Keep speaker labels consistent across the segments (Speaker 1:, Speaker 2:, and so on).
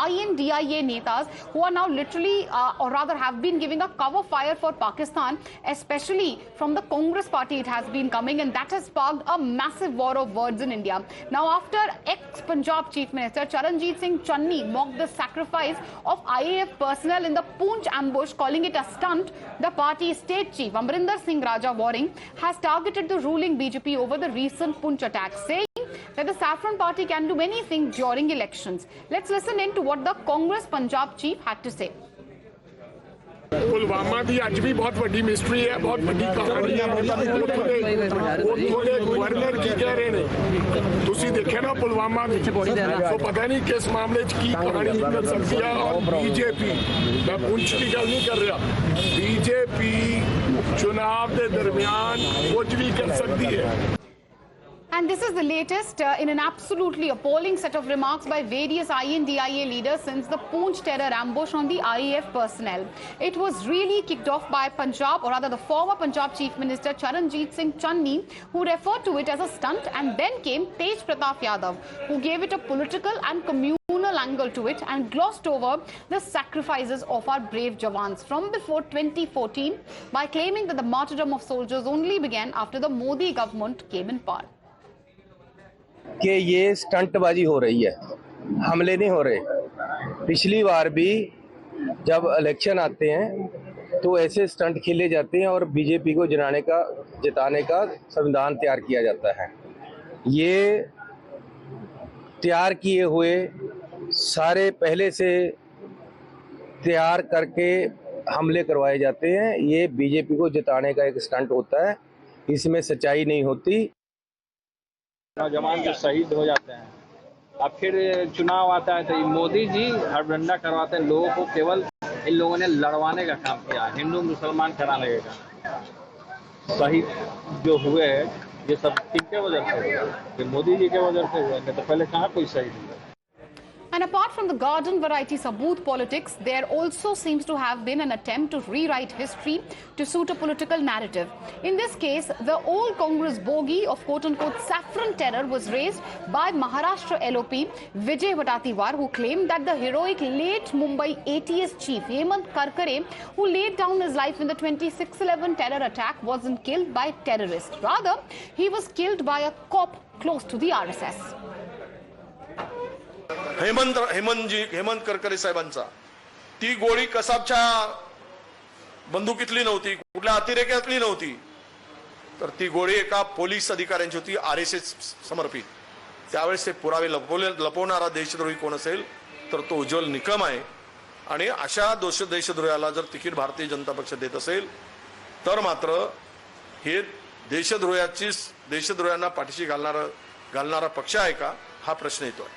Speaker 1: INDIA netas who are now literally, or rather have been giving a cover fire for Pakistan, especially from the Congress party it has been coming, and that has sparked a massive war of words in India. Now, after ex-Punjab Chief Minister Charanjit Singh Channi mocked the sacrifice of IAF personnel in the Poonch ambush, calling it a stunt, the party state chief Amrinder Singh Raja Waring has targeted the ruling BJP over the recent Poonch attack, saying that the Saffron Party can do anything during elections. Let's listen in to what the Congress Punjab chief had to say.
Speaker 2: Pulwama की अज भी बहुत बड़ी mystery है, बहुत बड़ी कहानी है। Governor की कह रहे हैं, तुसी देखे ना पुलवामा में, तो पता नहीं किस मामले की कहानी निकल सकती है। और बीजेपी, मैं पुंछ की गल नहीं कर रहा, बीजेपी चुनाव के दरमियान कुछ भी कर सकती है।
Speaker 1: And this is the latest in an absolutely appalling set of remarks by various INDIA leaders since the Poonch terror ambush on the IAF personnel. It was really kicked off by Punjab, or rather the former Punjab Chief Minister Charanjit Singh Channi, who referred to it as a stunt, and then came Tej Pratap Yadav, who gave it a political and communal angle to it and glossed over the sacrifices of our brave Jawans from before 2014 by claiming that the martyrdom of soldiers only began after the Modi government came in power.
Speaker 3: कि ये स्टंटबाजी हो रही है, हमले नहीं हो रहे। पिछली बार भी जब इलेक्शन आते हैं तो ऐसे स्टंट खेले जाते हैं और बीजेपी को जिताने का संविधान तैयार किया जाता है। ये तैयार किए हुए सारे पहले से तैयार करके हमले करवाए जाते हैं। ये बीजेपी को जिताने का एक स्टंट होता है, इसमें सच्चाई नहीं होती।
Speaker 4: नौजवान जो शहीद हो जाते हैं, अब फिर चुनाव आता है तो मोदी जी हड़बड़ाहट करवाते हैं लोगों को। केवल इन लोगों ने लड़वाने का काम किया, हिंदू मुसलमान कराने का। शहीद जो हुए ये सब किनके वजह से हुए? ये मोदी जी के वजह से हुए, नहीं तो पहले कहाँ कोई शहीद हुआ।
Speaker 1: And apart from the garden variety Saboot politics, there also seems to have been an attempt to rewrite history to suit a political narrative. In this case, the old Congress bogey of quote-unquote saffron terror was raised by Maharashtra LOP Vijay Vatatiwar, who claimed that the heroic late Mumbai ATS chief Hemant Karkare, who laid down his life in the 26/11 terror attack, wasn't killed by terrorists. Rather, he was killed by a cop close to the RSS.
Speaker 5: Hemant Karkare साहेबांचा ती गोळी कसाबच्या बंदुकीतली नव्हती, कुठल्या अतिरेक्यातली नव्हती, तर ती गोळी एका पोलीस अधिकाऱ्यांची होती, RSS समर्पित। त्यावेळेस ते पुरावे लपवणारा देशद्रोही कोण असेल तर तो उज्ज्वल निकम आहे। आणि अशा देशद्रोहाला जर तिकीट भारतीय जनता पक्ष देत असेल तर मात्र हे देशद्रोह्यांना पाठीशी घालणारा पक्ष आहे का, हा प्रश्न येतो।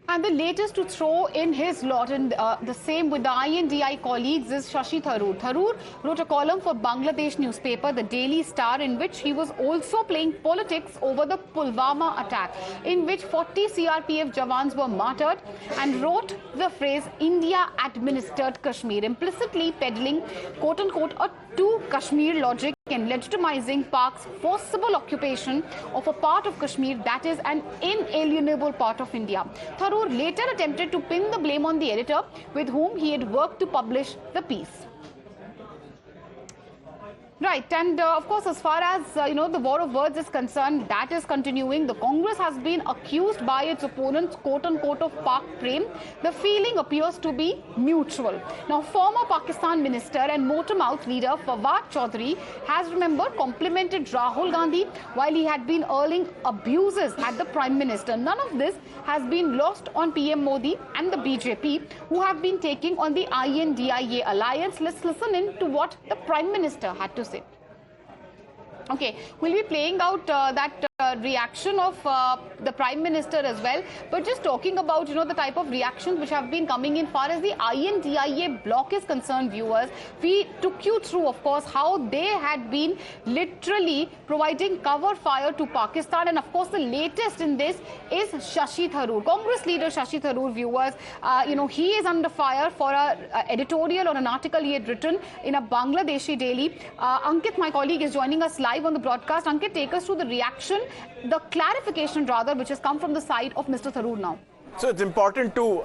Speaker 1: And the latest to throw in his lot, and the same with the INDI colleagues, is Shashi Tharoor. Tharoor wrote a column for Bangladesh newspaper, the Daily Star, in which he was also playing politics over the Pulwama attack, in which 40 CRPF Jawans were martyred, and wrote the phrase India administered Kashmir, implicitly peddling quote-unquote a two-Kashmir logic and legitimizing Pak's forcible occupation of a part of Kashmir that is an inalienable part of India. Tharoor later attempted to pin the blame on the editor with whom he had worked to publish the piece. Right, and of course, as far as the war of words is concerned, that is continuing. The Congress has been accused by its opponents, quote-unquote, of Pak Prem. The feeling appears to be mutual. Now, former Pakistan minister and motor-mouth leader Fawad Chaudhry has, remember, complimented Rahul Gandhi while he had been hurling abuses at the Prime Minister. None of this has been lost on PM Modi and the BJP, who have been taking on the INDIA alliance. Let's listen in to what the Prime Minister had to say. Okay, we'll be playing out that reaction of the Prime Minister as well, but just talking about the type of reactions which have been coming in far as the INDIA bloc is concerned, viewers. We took you through, of course, how they had been literally providing cover fire to Pakistan, and of course the latest in this is Shashi Tharoor, Congress leader Shashi Tharoor, viewers. He is under fire for an editorial or an article he had written in a Bangladeshi daily. Ankit, my colleague, is joining us live on the broadcast. Ankit, take us through the reaction, the clarification rather, which has come from the side of Mr. Tharoor now.
Speaker 6: So it's important to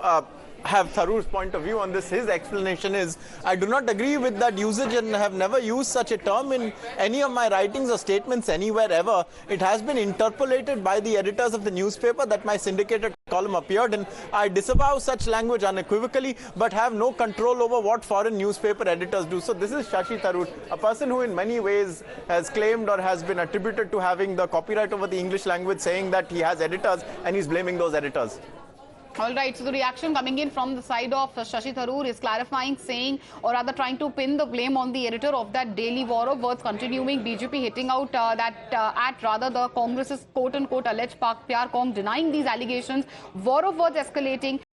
Speaker 6: have Tharoor's point of view on this. His explanation is, I do not agree with that usage and have never used such a term in any of my writings or statements anywhere ever. It has been interpolated by the editors of the newspaper that my syndicated column appeared in. I disavow such language unequivocally, but have no control over what foreign newspaper editors do. So this is Shashi Tharoor, a person who in many ways has claimed or has been attributed to having the copyright over the English language, saying that he has editors and he's blaming those editors.
Speaker 1: All right, so the reaction coming in from the side of Shashi Tharoor is clarifying, saying, or rather trying to pin the blame on the editor of that daily war of words continuing. BJP hitting out the Congress's quote-unquote alleged Pak Pyar Kong, denying these allegations. War of words escalating.